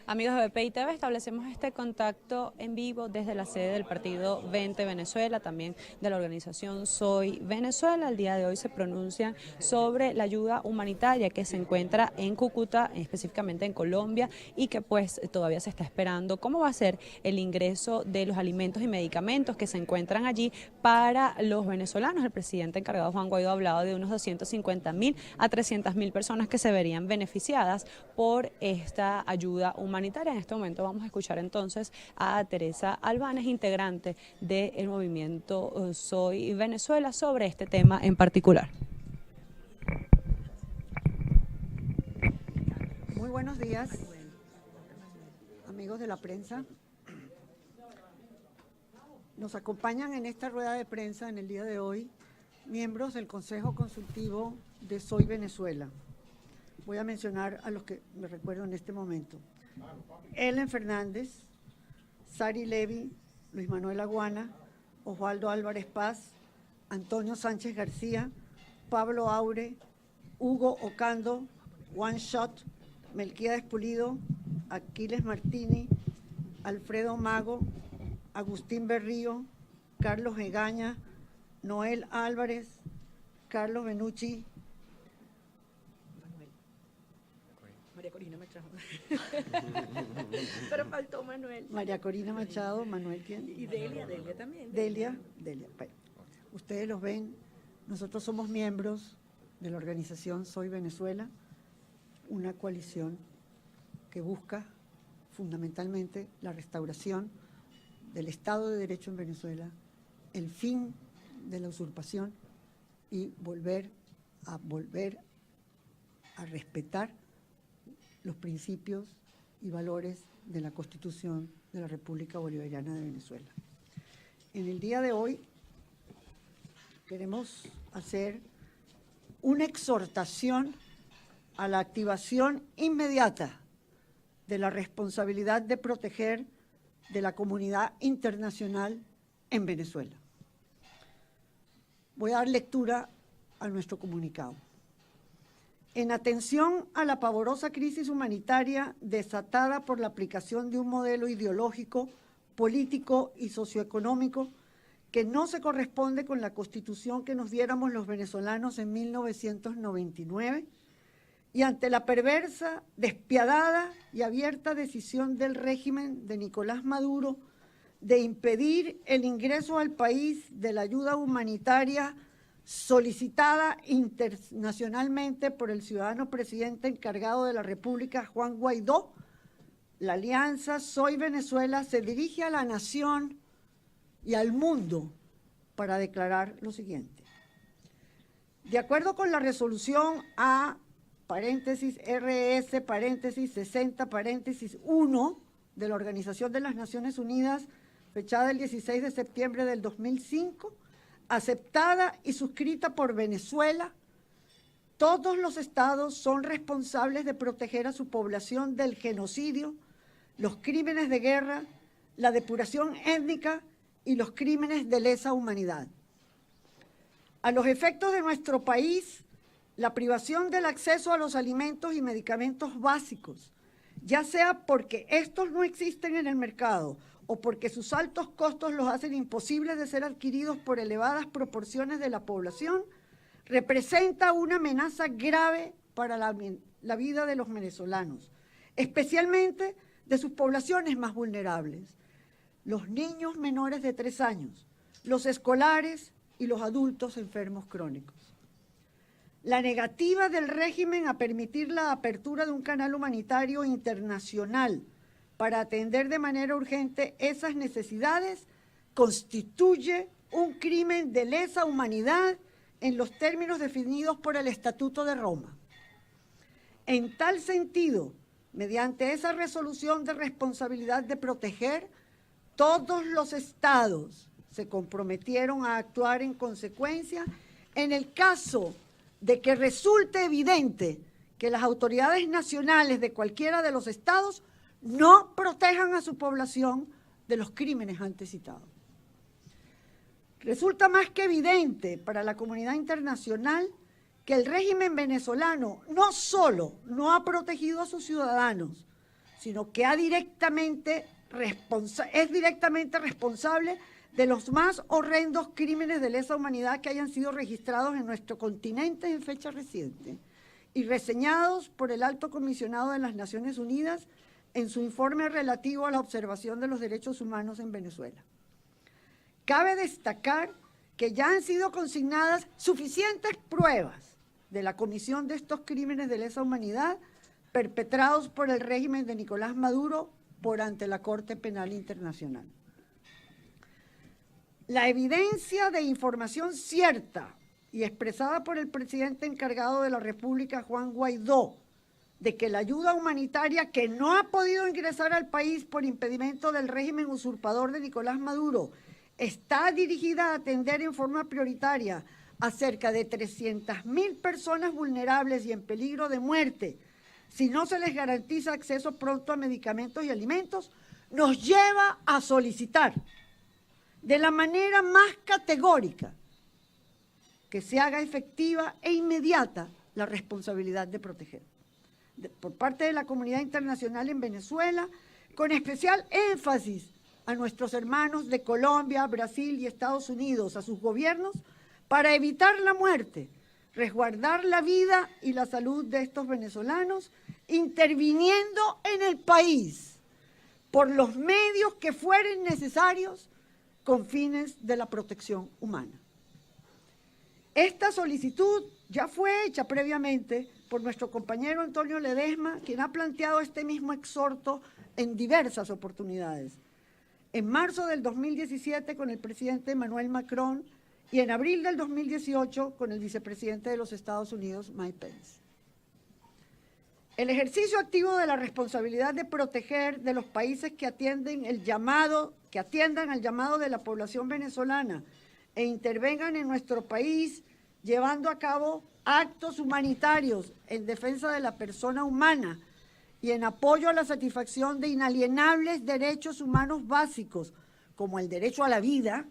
Amigos de BPI TV, establecemos este contacto en vivo desde la sede del partido 20 Venezuela, también de la organización Soy Venezuela. El día de hoy se pronuncian sobre la ayuda humanitaria que se encuentra en Cúcuta, específicamente en Colombia, y que pues todavía se está esperando cómo va a ser el ingreso de los alimentos y medicamentos que se encuentran allí para los venezolanos. El presidente encargado, Juan Guaidó, ha hablado de unos 250.000 a 300.000 personas que se verían beneficiadas por esta ayuda humanitaria. En este momento vamos a escuchar entonces a Teresa Albanes, integrante del movimiento Soy Venezuela, sobre este tema en particular. Muy buenos días, amigos de la prensa. Nos acompañan en esta rueda de prensa en el día de hoy miembros del Consejo Consultivo de Soy Venezuela. Voy a mencionar a los que me recuerdo en este momento. Ellen Fernández, Sari Levy, Luis Manuel Aguana, Osvaldo Álvarez Paz, Antonio Sánchez García, Pablo Aure, Hugo Ocando, One Shot, Melquíades Pulido, Aquiles Martini, Alfredo Mago, Agustín Berrío, Carlos Egaña, Noel Álvarez, Carlos Benucci, María Corina Machado. Pero faltó Manuel. María Corina Machado, Manuel, ¿quién? Y Delia también. Delia. Bueno, ustedes los ven, nosotros somos miembros de la organización Soy Venezuela, una coalición que busca fundamentalmente la restauración del Estado de Derecho en Venezuela, el fin de la usurpación y volver a respetar los principios y valores de la Constitución de la República Bolivariana de Venezuela. En el día de hoy queremos hacer una exhortación a la activación inmediata de la responsabilidad de proteger de la comunidad internacional en Venezuela. Voy a dar lectura a nuestro comunicado. En atención a la pavorosa crisis humanitaria desatada por la aplicación de un modelo ideológico, político y socioeconómico que no se corresponde con la Constitución que nos diéramos los venezolanos en 1999, y ante la perversa, despiadada y abierta decisión del régimen de Nicolás Maduro de impedir el ingreso al país de la ayuda humanitaria solicitada internacionalmente por el ciudadano presidente encargado de la República, Juan Guaidó, la alianza Soy Venezuela se dirige a la nación y al mundo para declarar lo siguiente. De acuerdo con la resolución A, RS, 60, 1 de la Organización de las Naciones Unidas, fechada el 16 de septiembre del 2005, aceptada y suscrita por Venezuela, todos los estados son responsables de proteger a su población del genocidio, los crímenes de guerra, la depuración étnica y los crímenes de lesa humanidad. A los efectos de nuestro país, la privación del acceso a los alimentos y medicamentos básicos, ya sea porque estos no existen en el mercado o porque sus altos costos los hacen imposibles de ser adquiridos por elevadas proporciones de la población, representa una amenaza grave para la vida de los venezolanos, especialmente de sus poblaciones más vulnerables, los niños menores de 3 años, los escolares y los adultos enfermos crónicos. La negativa del régimen a permitir la apertura de un canal humanitario internacional para atender de manera urgente esas necesidades constituye un crimen de lesa humanidad en los términos definidos por el Estatuto de Roma. En tal sentido, mediante esa resolución de responsabilidad de proteger, todos los estados se comprometieron a actuar en consecuencia en el caso de que resulte evidente que las autoridades nacionales de cualquiera de los estados no protejan a su población de los crímenes antes citados. Resulta más que evidente para la comunidad internacional que el régimen venezolano no solo no ha protegido a sus ciudadanos, sino que es directamente responsable de los más horrendos crímenes de lesa humanidad que hayan sido registrados en nuestro continente en fecha reciente y reseñados por el Alto Comisionado de las Naciones Unidas en su informe relativo a la observación de los derechos humanos en Venezuela. Cabe destacar que ya han sido consignadas suficientes pruebas de la comisión de estos crímenes de lesa humanidad perpetrados por el régimen de Nicolás Maduro ante la Corte Penal Internacional. La evidencia de información cierta y expresada por el presidente encargado de la República, Juan Guaidó, de que la ayuda humanitaria que no ha podido ingresar al país por impedimento del régimen usurpador de Nicolás Maduro está dirigida a atender en forma prioritaria a cerca de 300.000 personas vulnerables y en peligro de muerte, si no se les garantiza acceso pronto a medicamentos y alimentos, nos lleva a solicitar de la manera más categórica que se haga efectiva e inmediata la responsabilidad de proteger. Por parte de la comunidad internacional en Venezuela, con especial énfasis a nuestros hermanos de Colombia, Brasil y Estados Unidos, a sus gobiernos, para evitar la muerte, resguardar la vida y la salud de estos venezolanos, interviniendo en el país por los medios que fueren necesarios con fines de la protección humana. Esta solicitud ya fue hecha previamente por nuestro compañero Antonio Ledesma, quien ha planteado este mismo exhorto en diversas oportunidades. En marzo del 2017 con el presidente Emmanuel Macron y en abril del 2018 con el vicepresidente de los Estados Unidos, Mike Pence. El ejercicio activo de la responsabilidad de proteger de los países que atiendan al llamado de la población venezolana e intervengan en nuestro país llevando a cabo actos humanitarios en defensa de la persona humana y en apoyo a la satisfacción de inalienables derechos humanos básicos, como el derecho a la vida,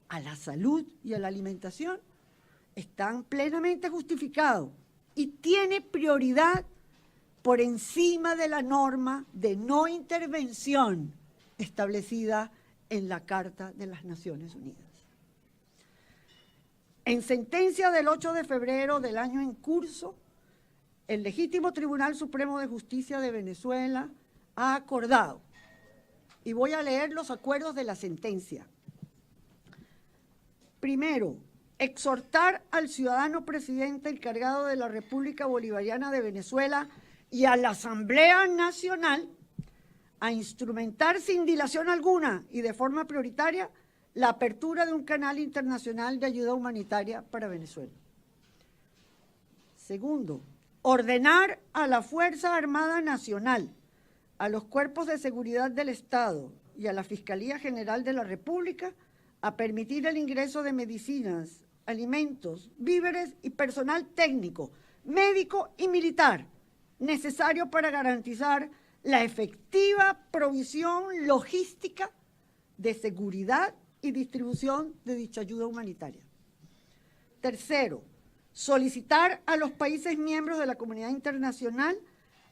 a la salud y a la alimentación, están plenamente justificados y tiene prioridad por encima de la norma de no intervención establecida en la Carta de las Naciones Unidas. En sentencia del 8 de febrero del año en curso, el legítimo Tribunal Supremo de Justicia de Venezuela ha acordado, y voy a leer los acuerdos de la sentencia. Primero, exhortar al ciudadano presidente encargado de la República Bolivariana de Venezuela y a la Asamblea Nacional a instrumentar sin dilación alguna y de forma prioritaria la apertura de un canal internacional de ayuda humanitaria para Venezuela. Segundo, ordenar a la Fuerza Armada Nacional, a los cuerpos de seguridad del Estado y a la Fiscalía General de la República a permitir el ingreso de medicinas, alimentos, víveres y personal técnico, médico y militar necesario para garantizar la efectiva provisión logística de seguridad y distribución de dicha ayuda humanitaria. Tercero, solicitar a los países miembros de la comunidad internacional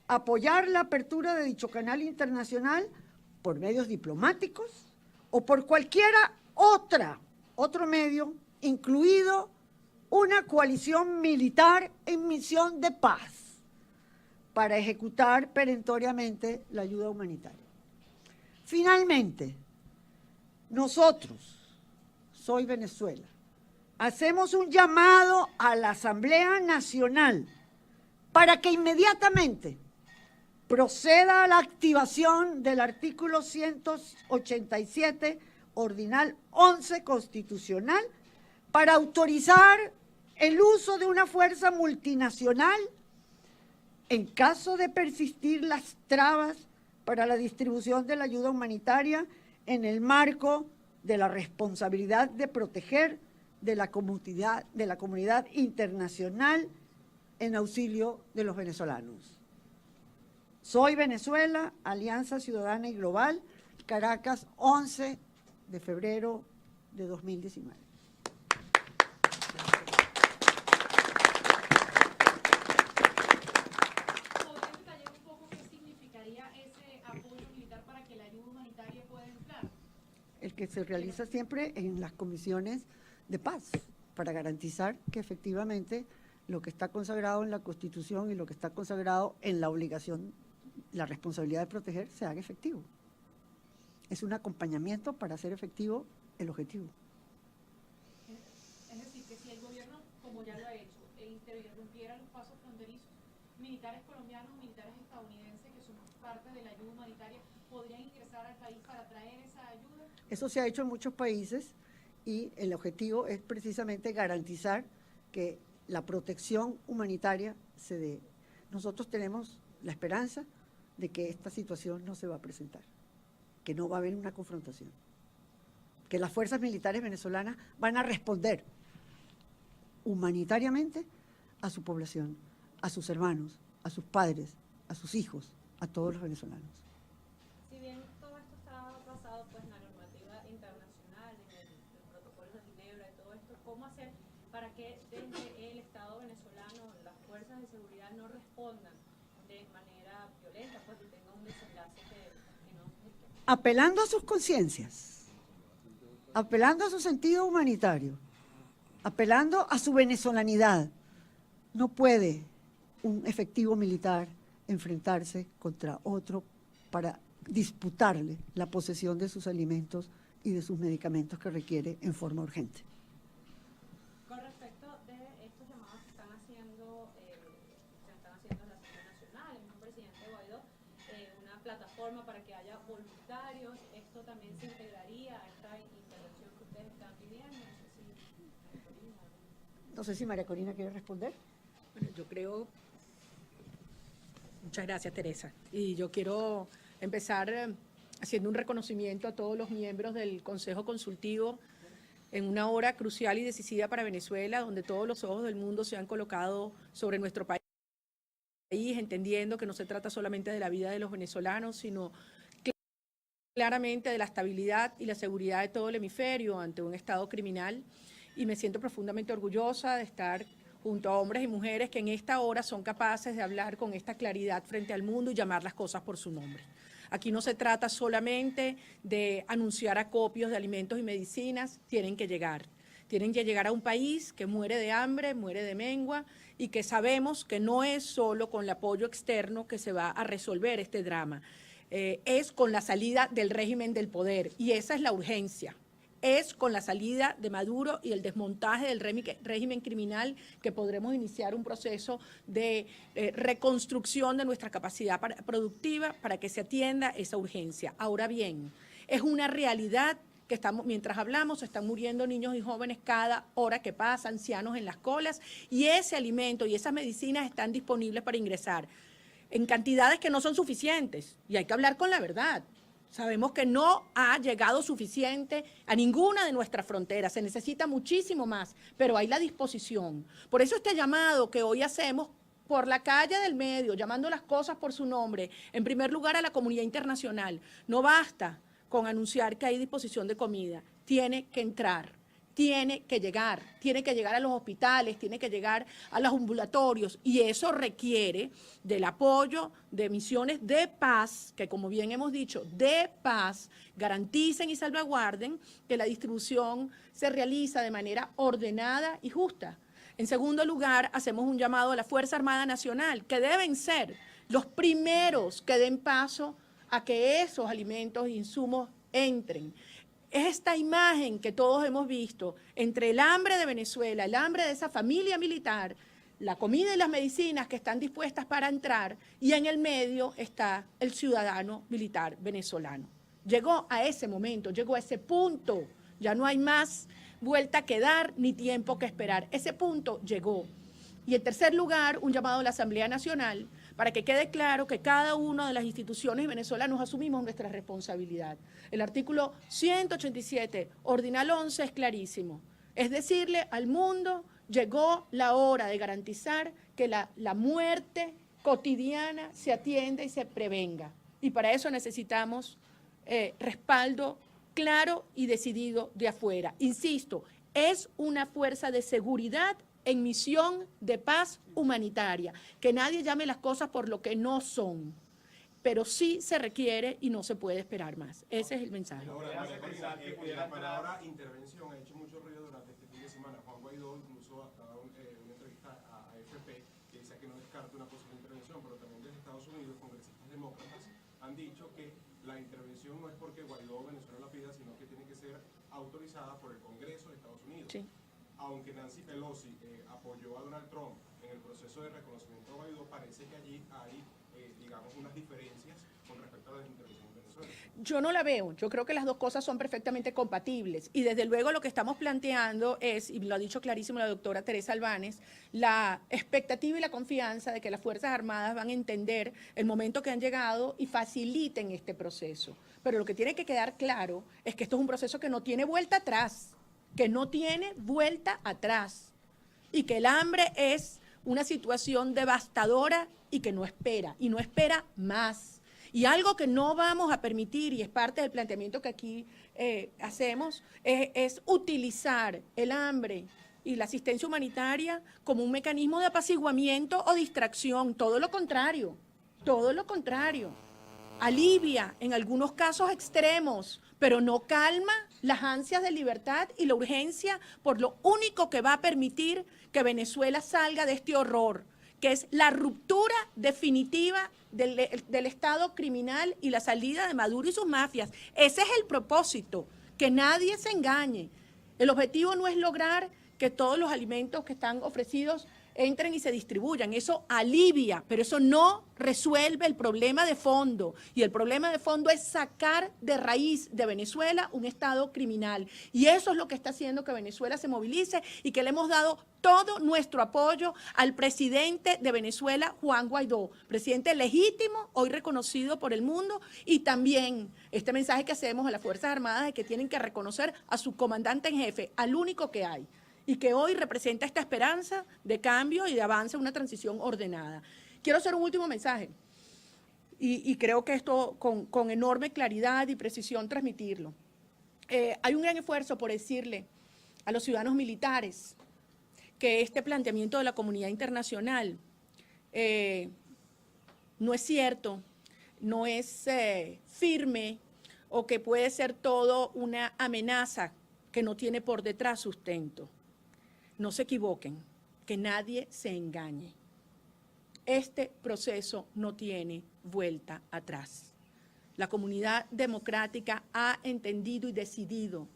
apoyar la apertura de dicho canal internacional por medios diplomáticos o por cualquiera otro medio, incluido una coalición militar en misión de paz, para ejecutar perentoriamente la ayuda humanitaria. Finalmente, nosotros, Soy Venezuela, hacemos un llamado a la Asamblea Nacional para que inmediatamente proceda a la activación del artículo 187, ordinal 11 constitucional, para autorizar el uso de una fuerza multinacional en caso de persistir las trabas para la distribución de la ayuda humanitaria en el marco de la responsabilidad de proteger de la comunidad internacional en auxilio de los venezolanos. Soy Venezuela, Alianza Ciudadana y Global, Caracas, 11 de febrero de 2019. ¿Podría detallar un poco qué significaría ese el que se realiza siempre en las comisiones de paz, para garantizar que efectivamente lo que está consagrado en la Constitución y lo que está consagrado en la obligación, la responsabilidad de proteger, se haga efectivo. Es un acompañamiento para hacer efectivo el objetivo. Es decir, que si el gobierno, como ya lo ha hecho, interrumpiera los pasos fronterizos, militares colombianos, militares estadounidenses, que son parte de la ayuda humanitaria, ¿podrían ingresar al país para traer esa ayuda? Eso se ha hecho en muchos países y el objetivo es precisamente garantizar que la protección humanitaria se dé. Nosotros tenemos la esperanza de que esta situación no se va a presentar, que no va a haber una confrontación, que las fuerzas militares venezolanas van a responder humanitariamente a su población, a sus hermanos, a sus padres, a sus hijos, a todos los venezolanos. Si bien todo esto está basado pues, en la normativa internacional, en los protocolos de Ginebra y todo esto, ¿cómo hacer para que desde el Estado venezolano las fuerzas de seguridad no respondan de manera violenta, pues que tenga un desenlace que no... Apelando a sus conciencias, apelando a su sentido humanitario, apelando a su venezolanidad. No puede un efectivo militar enfrentarse contra otro para disputarle la posesión de sus alimentos y de sus medicamentos que requiere en forma urgente. Con respecto de estos llamados que están haciendo la Asamblea Nacional, el mismo presidente Guaidó, una plataforma para que haya voluntarios, esto también se integraría a esta intervención que ustedes están pidiendo. No sé si María Corina quiere responder. Bueno, yo creo... Muchas gracias, Teresa. Y yo quiero empezar haciendo un reconocimiento a todos los miembros del Consejo Consultivo en una hora crucial y decisiva para Venezuela, donde todos los ojos del mundo se han colocado sobre nuestro país, entendiendo que no se trata solamente de la vida de los venezolanos, sino claramente de la estabilidad y la seguridad de todo el hemisferio ante un Estado criminal. Y me siento profundamente orgullosa de estar junto a hombres y mujeres que en esta hora son capaces de hablar con esta claridad frente al mundo y llamar las cosas por su nombre. Aquí no se trata solamente de anunciar acopios de alimentos y medicinas, tienen que llegar a un país que muere de hambre, muere de mengua y que sabemos que no es solo con el apoyo externo que se va a resolver este drama, es con la salida del régimen del poder y esa es la urgencia. Es con la salida de Maduro y el desmontaje del régimen criminal que podremos iniciar un proceso de reconstrucción de nuestra capacidad productiva para que se atienda esa urgencia. Ahora bien, es una realidad que mientras hablamos están muriendo niños y jóvenes cada hora que pasa, ancianos en las colas, y ese alimento y esas medicinas están disponibles para ingresar en cantidades que no son suficientes, y hay que hablar con la verdad. Sabemos que no ha llegado suficiente a ninguna de nuestras fronteras, se necesita muchísimo más, pero hay la disposición. Por eso este llamado que hoy hacemos por la calle del medio, llamando las cosas por su nombre, en primer lugar a la comunidad internacional, no basta con anunciar que hay disposición de comida, tiene que entrar. Tiene que llegar a los hospitales, tiene que llegar a los ambulatorios y eso requiere del apoyo de misiones de paz, que como bien hemos dicho, de paz, garanticen y salvaguarden que la distribución se realiza de manera ordenada y justa. En segundo lugar, hacemos un llamado a la Fuerza Armada Nacional, que deben ser los primeros que den paso a que esos alimentos e insumos entren. Es esta imagen que todos hemos visto entre el hambre de Venezuela, el hambre de esa familia militar, la comida y las medicinas que están dispuestas para entrar y en el medio está el ciudadano militar venezolano. Llegó a ese momento, llegó a ese punto, ya no hay más vuelta que dar ni tiempo que esperar. Ese punto llegó. Y en tercer lugar, un llamado a la Asamblea Nacional para que quede claro que cada una de las instituciones venezolanas asumimos nuestra responsabilidad. El artículo 187, ordinal 11, es clarísimo. Es decirle al mundo, llegó la hora de garantizar que la muerte cotidiana se atienda y se prevenga. Y para eso necesitamos respaldo claro y decidido de afuera. Insisto, es una fuerza de seguridad en misión de paz humanitaria, que nadie llame las cosas por lo que no son. pero sí se requiere y no se puede esperar más. Ese es el mensaje. Ahora, María Corina, la palabra intervención ha hecho mucho ruido durante este fin de semana. Juan Guaidó incluso ha dado una entrevista a AFP que dice que no descarta una posible intervención, pero también desde Estados Unidos, congresistas demócratas han dicho que la intervención no es porque Guaidó o Venezuela la pida, sino que tiene que ser autorizada por el Congreso de Estados Unidos. Sí. Aunque Nancy Pelosi apoyó a Donald Trump en el proceso de reconocimiento de Guaidó, parece que allí hay, digamos, unas diferencias con respecto a la intervención en Venezuela. Yo no la veo, yo creo que las dos cosas son perfectamente compatibles y desde luego lo que estamos planteando es, y lo ha dicho clarísimo la doctora Teresa Albáñez, la expectativa y la confianza de que las Fuerzas Armadas van a entender el momento que han llegado y faciliten este proceso. Pero lo que tiene que quedar claro es que esto es un proceso que no tiene vuelta atrás, que no tiene vuelta atrás y que el hambre es una situación devastadora y que no espera, y no espera más. Y algo que no vamos a permitir, y es parte del planteamiento que aquí hacemos, es utilizar el hambre y la asistencia humanitaria como un mecanismo de apaciguamiento o distracción. Todo lo contrario, todo lo contrario. Alivia en algunos casos extremos, pero no calma las ansias de libertad y la urgencia por lo único que va a permitir que Venezuela salga de este horror, que es la ruptura definitiva del Estado criminal y la salida de Maduro y sus mafias. Ese es el propósito, que nadie se engañe. El objetivo no es lograr que todos los alimentos que están ofrecidos entren y se distribuyan. Eso alivia, pero eso no resuelve el problema de fondo. Y el problema de fondo es sacar de raíz de Venezuela un Estado criminal. Y eso es lo que está haciendo que Venezuela se movilice y que le hemos dado todo nuestro apoyo al presidente de Venezuela, Juan Guaidó, presidente legítimo, hoy reconocido por el mundo, y también este mensaje que hacemos a las Fuerzas Armadas de que tienen que reconocer a su comandante en jefe, al único que hay, y que hoy representa esta esperanza de cambio y de avance, una transición ordenada. Quiero hacer un último mensaje, y creo que esto con enorme claridad y precisión transmitirlo. Hay un gran esfuerzo por decirle a los ciudadanos militares que este planteamiento de la comunidad internacional no es cierto, no es firme, o que puede ser todo una amenaza que no tiene por detrás sustento. No se equivoquen, que nadie se engañe. Este proceso no tiene vuelta atrás. La comunidad democrática ha entendido y decidido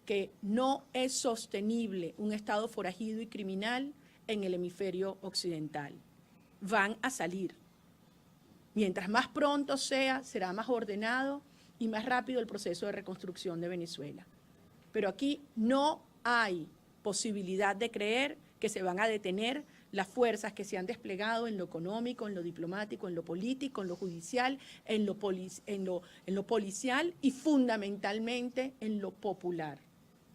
que no es sostenible un Estado forajido y criminal en el hemisferio occidental. Van a salir. Mientras más pronto sea, será más ordenado y más rápido el proceso de reconstrucción de Venezuela. Pero aquí no hay posibilidad de creer que se van a detener las fuerzas que se han desplegado en lo económico, en lo diplomático, en lo político, en lo judicial, en lo policial y fundamentalmente en lo popular.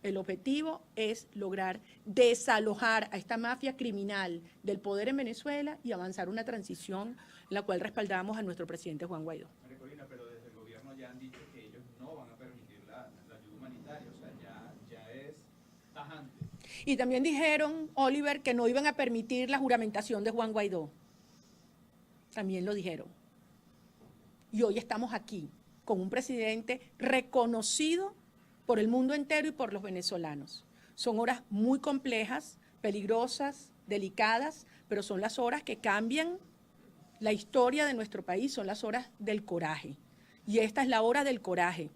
El objetivo es lograr desalojar a esta mafia criminal del poder en Venezuela y avanzar una transición en la cual respaldamos a nuestro presidente Juan Guaidó. María Corina, pero desde el gobierno ya han dicho que ellos no van a permitir la ayuda humanitaria, o sea, ya es tajante. Y también dijeron, Oliver, que no iban a permitir la juramentación de Juan Guaidó. También lo dijeron. Y hoy estamos aquí con un presidente reconocido por el mundo entero y por los venezolanos. Son horas muy complejas, peligrosas, delicadas, pero son las horas que cambian la historia de nuestro país, son las horas del coraje. Y esta es la hora del coraje.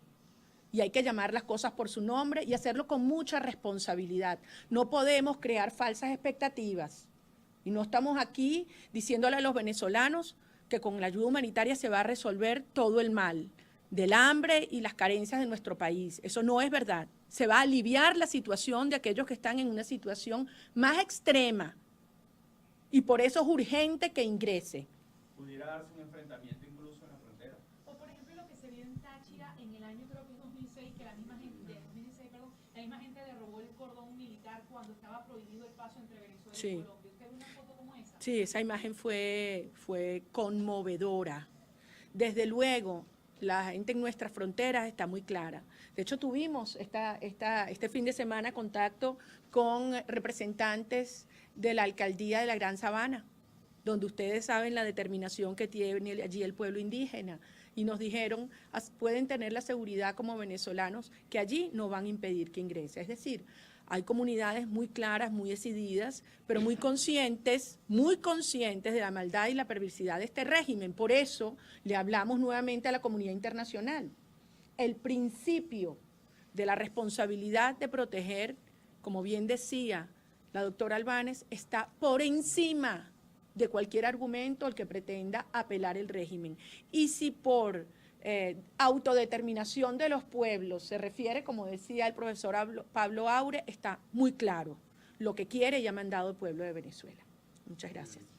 Y hay que llamar las cosas por su nombre y hacerlo con mucha responsabilidad. No podemos crear falsas expectativas. Y no estamos aquí diciéndole a los venezolanos que con la ayuda humanitaria se va a resolver todo el mal del hambre y las carencias de nuestro país. Eso no es verdad. Se va a aliviar la situación de aquellos que están en una situación más extrema. Y por eso es urgente que ingrese. ¿Pudiera darse un enfrentamiento incluso en la frontera? O por ejemplo lo que se vio en Táchira en el año, creo que es 2006, que la misma gente, la misma gente derrobó el cordón militar cuando estaba prohibido el paso entre Venezuela y Colombia. ¿Usted ve una foto como esa? Sí, esa imagen fue conmovedora. Desde luego, la gente en nuestras fronteras está muy clara. De hecho, tuvimos este fin de semana contacto con representantes de la alcaldía de la Gran Sabana donde ustedes saben la determinación que tiene allí el pueblo indígena. Y nos dijeron, pueden tener la seguridad como venezolanos que allí no van a impedir que ingrese. Es decir, hay comunidades muy claras, muy decididas, pero muy conscientes de la maldad y la perversidad de este régimen. Por eso le hablamos nuevamente a la comunidad internacional. El principio de la responsabilidad de proteger, como bien decía la doctora Albáñez, está por encima de cualquier argumento al que pretenda apelar el régimen. Y si por autodeterminación de los pueblos se refiere, como decía el profesor Pablo Aure, está muy claro lo que quiere y ha mandado el pueblo de Venezuela. Muchas gracias.